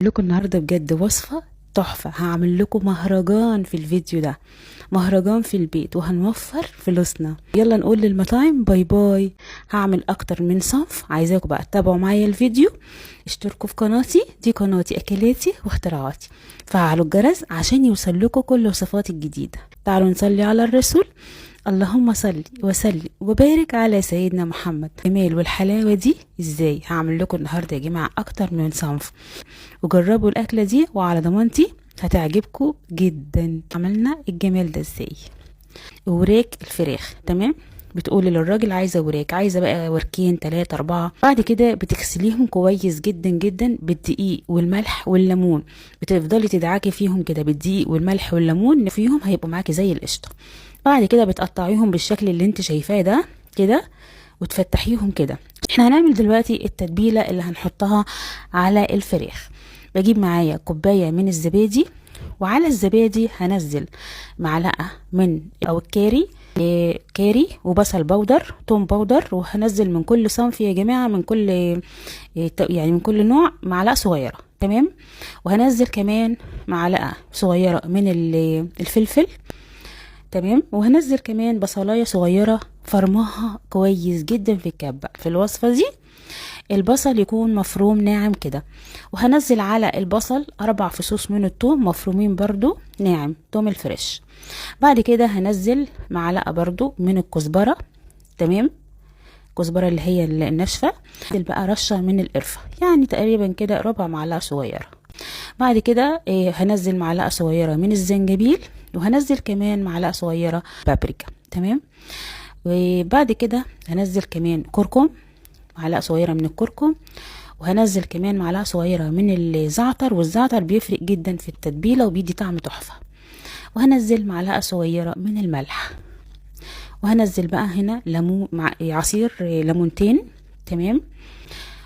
لكم النهارده بجد وصفة تحفة. هعمل لكم مهرجان في الفيديو ده، مهرجان في البيت، وهنوفر فلوسنا. يلا نقول للمطاعم باي باي. هعمل اكتر من صنف، عايزاكم بقى تتابعوا معايا الفيديو. اشتركوا في قناتي، دي قناتي اكلاتي واختراعاتي. فعلوا الجرس عشان يوصل لكم كل وصفاتي الجديدة. تعالوا نصلي على الرسول. اللهم صل وسلم وبارك على سيدنا محمد. الجمال والحلاوة دي ازاي؟ هعمل لكم النهارده يا جماعة اكتر من صنف، وجربوا الاكلة دي وعلى ضمانتي هتعجبكم جدا. عملنا الجمال ده ازاي؟ وراك الفراخ، تمام. بتقولي للراجل عايزه وراك، عايزه بقى وركين 3 4. بعد كده بتغسليهم كويس جدا جدا بالدقيق والملح والليمون. بتفضلي تدعكي فيهم كده بالدقيق والملح والليمون، فيهم هيبقوا معاكي زي القشطه. بعد كده بتقطعيهم بالشكل اللي انت شايفاه ده كده، وتفتحيهم كده. احنا هنعمل دلوقتي التتبيله اللي هنحطها على الفراخ. بجيب معايا كوبايه من الزبادي، وعلى الزبادي هنزل معلقه من او الكاري، كاري وبصل بودر، توم بودر. وهنزل من كل صنف يا جماعه، من كل يعني من كل نوع معلقه صغيره، تمام. وهنزل كمان معلقه صغيره من الفلفل، تمام. وهنزل كمان بصلايه صغيره فرمها كويس جدا في الكبه. في الوصفه دي البصل يكون مفروم ناعم كده. وهنزل على البصل 4 فصوص من الثوم مفرومين برضو ناعم، توم الفريش. بعد كده هنزل معلقه برضو من الكزبره، تمام. الكزبره اللي هي الناشفه. هنزل بقى رشه من القرفه، يعني تقريبا كده ربع معلقه صغيره. بعد كده هنزل معلقه صغيره من الزنجبيل، وهنزل كمان معلقه صغيره بابريكا، تمام. وبعد كده هنزل كمان كركم، معلقه صغيره من الكركم. وهنزل كمان معلقه صغيره من الزعتر، والزعتر بيفرق جدا في التتبيله وبيدي طعم تحفه. وهنزل معلقه صغيره من الملح. وهنزل بقى هنا ليمون، مع عصير ليمونتين، تمام.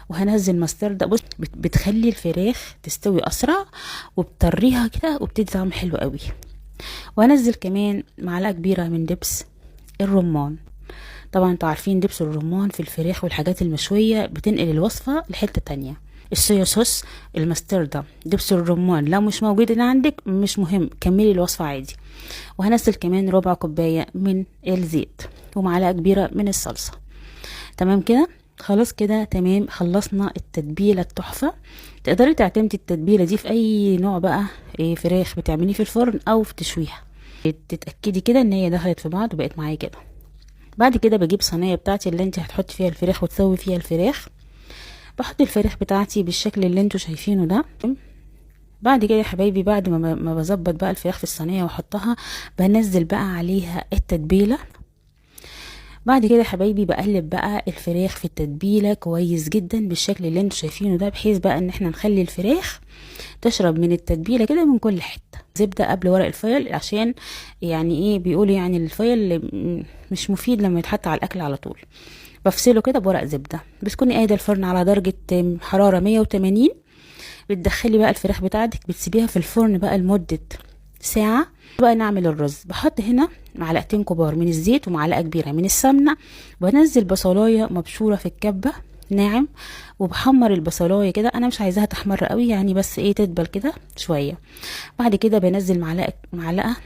وهنزل مستردة. بص، بتخلي الفراخ تستوي اسرع، وبتطريها كده، وبتدي طعم حلو قوي. وهنزل كمان معلقه كبيره من دبس الرمان. طبعا انتوا عارفين دبس الرمان في الفراخ والحاجات المشويه بتنقل الوصفه لحته تانية. الصويا صوص، المستردة، دبس الرمان لو مش موجود عندك مش مهم، كملي الوصفه عادي. وهنزل كمان ربع كوبايه من الزيت، ومعلقه كبيره من الصلصه، تمام كده. خلاص كده تمام، خلصنا التتبيله التحفه. تقدري تعتمدي التتبيله دي في اي نوع بقى، فراخ بتعمليه في الفرن او في تشويها. تتاكدي كده ان هي دخلت في بعض وبقت معايا كده. بعد كده بجيب صينيه بتاعتي اللي انت هتحطي فيها الفراخ وتسوي فيها الفراخ. بحط الفراخ بتاعتي بالشكل اللي انتوا شايفينه ده. بعد كده يا حبايبي، بعد ما بظبط بقى الفراخ في الصينيه واحطها، بنزل بقى عليها التتبيله. بعد كده يا حبايبي بقلب بقى الفراخ في التتبيله كويس جدا بالشكل اللي انتوا شايفينه ده، بحيث بقى ان احنا نخلي الفراخ تشرب من التتبيله كده من كل حته. زبده قبل ورق الفويل، عشان يعني ايه بيقولوا يعني الفويل مش مفيد لما يتحط على الاكل على طول. بفصله كده بورق زبده. بتكوني قايده الفرن على درجه حراره 180. بتدخلي بقى الفراخ بتاعتك، بتسيبيها في الفرن بقى لمده ساعه. بقى نعمل الرز. بحط هنا معلقتين كبار من الزيت ومعلقه كبيره من السمنه. وانزل بصلايه مبشوره في الكبه ناعم، وبحمر البصلايه كده. انا مش عايزاها تحمر قوي يعني، بس ايه تدبل كده شويه. بعد كده بنزل معلقه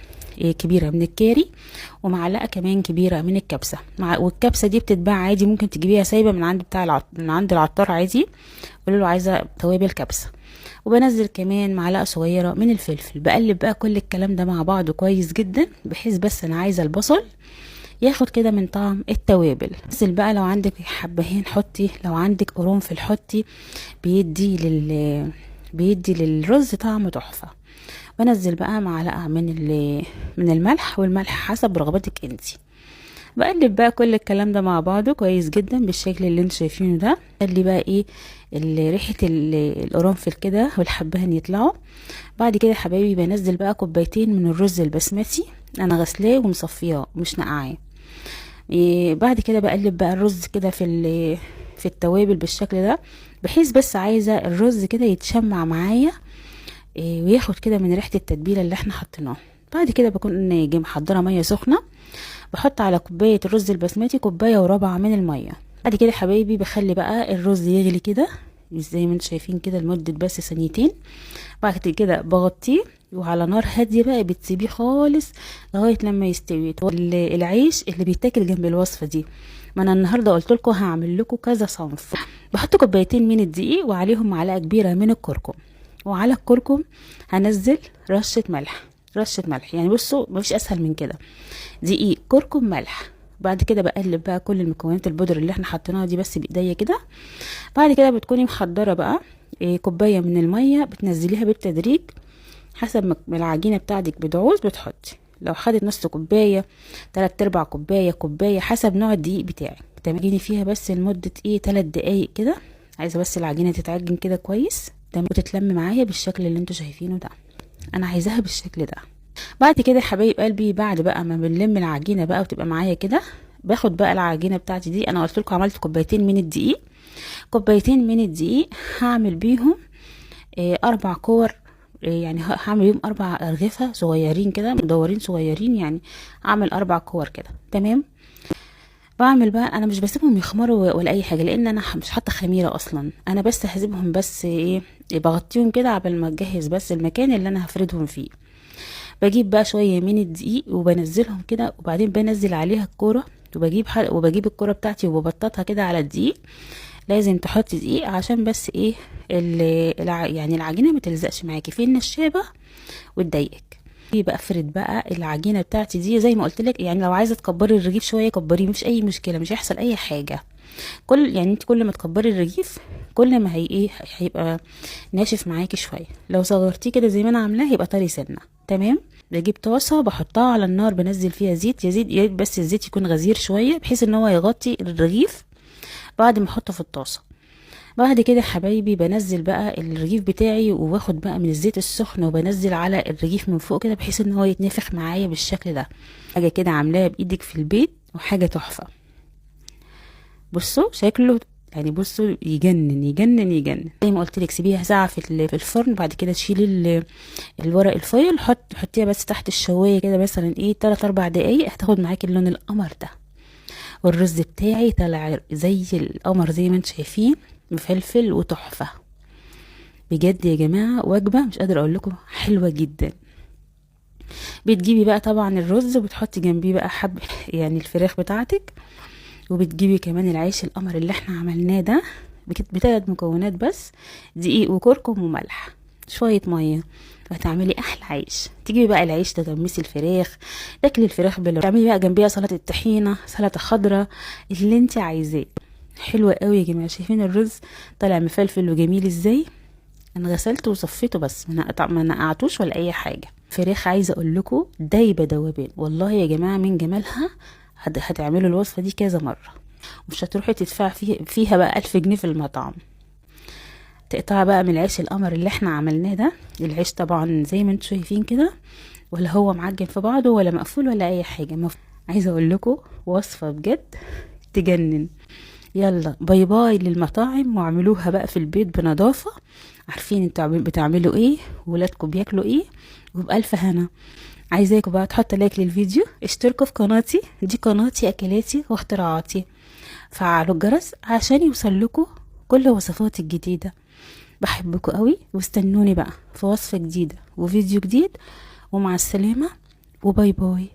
كبيره من الكاري، ومعلقه كمان كبيره من الكبسه. والكبسه دي بتتباع عادي، ممكن تجيبيها سايبه من عند من عند العطار عادي. قولوا له عايزه توابل كبسه. وبنزل كمان معلقه صغيره من الفلفل. بقلب بقى كل الكلام ده مع بعضه كويس جدا، بحيث بس انا عايزه البصل ياخد كده من طعم التوابل. نزل بقى لو عندك حبهان حطي، لو عندك قرنفل حطي، بيدي للرز طعم تحفه. بنزل بقى معلقه من الملح، والملح حسب رغبتك انتي. بقلب بقى كل الكلام ده مع بعضه كويس جدا بالشكل اللي انتوا شايفينه ده. اللي بقى ايه ريحه القرنفل كده والحبهان يطلعوا. بعد كده يا حبايبي بنزل بقى كوبايتين من الرز البسمتي، انا غسلاه ومصفياه مش نقعاه. بعد كده بقلب بقى الرز كده في التوابل بالشكل ده، بحيث بس عايزه الرز كده يتشمع معايا، وياخد كده من ريحه التتبيله اللي احنا حطيناها. بعد كده بكون جاي محضره ميه سخنه. بحط على كوبايه الرز البسمتي كوبايه وربع من الميه. بعد كده يا حبايبي بخلي بقى الرز يغلي كده زي ما انتم شايفين كده لمدة بس ثانيتين. بعد كده بغطيه وعلى نار هاديه بقى بتسيبيه خالص لغايه لما يستوي. العيش اللي بيتاكل جنب الوصفه دي، ما انا النهارده قلت لكم هعمل لكم كذا صنف. بحط كوبايتين من الدقيق وعليهم معلقه كبيره من الكركم، وعلى الكركم هنزل رشه ملح، رشه ملح يعني. بصوا مفيش اسهل من كده، دقيق كركم ملح. بعد كده بقلب بقى كل المكونات البودر اللي احنا حطيناها دي بس بايديا كده. بعد كده بتكوني محضره بقى كوبايه من الميه، بتنزليها بالتدريج حسب ما العجينه بتاعتك بتعوز بتحطي. لو خدت نص كوبايه، 3/4 كوبايه، كوبايه، حسب نوع الدقيق بتاعك. بتعملي فيها بس لمده 3 دقايق كده. عايزه بس العجينه تتعجن كده كويس وتتلم معايا بالشكل اللي انتوا شايفينه ده. انا عايزاها بالشكل ده. بعد كده يا حبايب قلبي، بعد بقى ما بنلم العجينه بقى وتبقى معايا كده، باخد بقى العجينه بتاعتي دي. انا قلت لكم عملت كوبايتين من الدقيق، كوبايتين من الدقيق هعمل بيهم 4 كور، يعني هعمل بيهم 4 أرغفة صغيرين كده مدورين صغيرين، يعني هعمل 4 كور كده. تمام. بعمل بقى، انا مش بسيبهم يخمروا ولا اي حاجه، لان انا مش حاطه خميره اصلا. انا بس هسيبهم بس بغطيهم كده عبال ما اجهز بس المكان اللي انا هفردهم فيه. بجيب بقى شويه من الدقيق وبنزلهم كده، وبعدين بنزل عليها الكوره، وبجيب الكوره بتاعتي وببططها كده على الدقيق. لازم تحطي دقيق عشان بس يعني العجينه ما تلزقش معاكي في النشابه وتضايقك. بفرد بقى العجينه بتاعتي دي زي ما قلت لك. يعني لو عايزه تكبري الرغيف شويه كبريه، مفيش اي مشكله، مش هيحصل اي حاجه. يعني انت كل ما تكبري الرغيف كل ما هيبقى ناشف معاكي شويه. لو صغرتيه كده زي ما انا عاملاه هيبقى طري سنه. تمام. بجيب طاسه بحطها على النار، بنزل فيها زيت، يا ريت بس الزيت يكون غزير شويه بحيث ان هو يغطي الرغيف بعد ما احطه في الطاسه. بعد كده حبايبي بنزل بقى الرغيف بتاعي، وباخد بقى من الزيت السخن وبنزل على الرغيف من فوق كده بحيث ان هو يتنفخ معايا بالشكل ده. حاجه كده عاملاها بايدك في البيت وحاجه تحفه. بصوا شكله يعني، بصوا يجنن يجنن يجنن. زي ما قلت لك سيبيها ساعه في الفرن. بعد كده تشيلي الورق الفويل، حطيها بس تحت الشوايه كده مثلا 3-4 دقايق، هتاخد معاكي اللون القمر ده. والرز بتاعي طلع زي القمر زي ما انتم شايفين، مفلفل وتحفه بجد يا جماعه. وجبه مش قادره اقول لكم حلوه جدا. بتجيبي بقى طبعا الرز وبتحطي جنبيه بقى يعني الفراخ بتاعتك، وبتجيبي كمان العيش القمر اللي احنا عملناه ده ب3 مكونات بس، دقيق وكركم وملح شويه ميه، وهتعملي احلى عيش. تجيبي بقى العيش تغمسي الفراخ، تاكلي الفراخ تعملي بقى جنبيها سلطه الطحينه، سلطه خضراء، اللي انت عايزاه. حلوه قوي يا جماعه. شايفين الرز طالع مفلفل وجميل ازاي؟ انا غسلته وصفيته بس ما نقعتوش ولا اي حاجه. فراخ عايزه اقول لكم دايبه دوبان والله يا جماعه من جمالها. هتعملوا الوصفه دي كذا مره، مش هتروحي تدفع فيها بقى 1000 جنيه في المطعم. تقطع بقى من العيش القمر اللي احنا عملناه ده. العيش طبعا زي ما انتم شايفين كده، ولا هو معجن في بعضه ولا مقفول ولا اي حاجه. عايزه اقول لكم وصفه بجد تجنن. يلا باي باي للمطاعم، واعملوها بقى في البيت بنظافه. عارفين انتوا بتعملوا ايه، ولادكم بياكلوا ايه، وبألف هنا. عايزاكم بقى تحطوا لايك للفيديو، اشتركوا في قناتي، دي قناتي اكلاتي واختراعاتي. فعلوا الجرس عشان يوصل لكم كل وصفاتي الجديده. بحبكم قوي، واستنوني بقى في وصفه جديده وفيديو جديد. ومع السلامه وباي باي.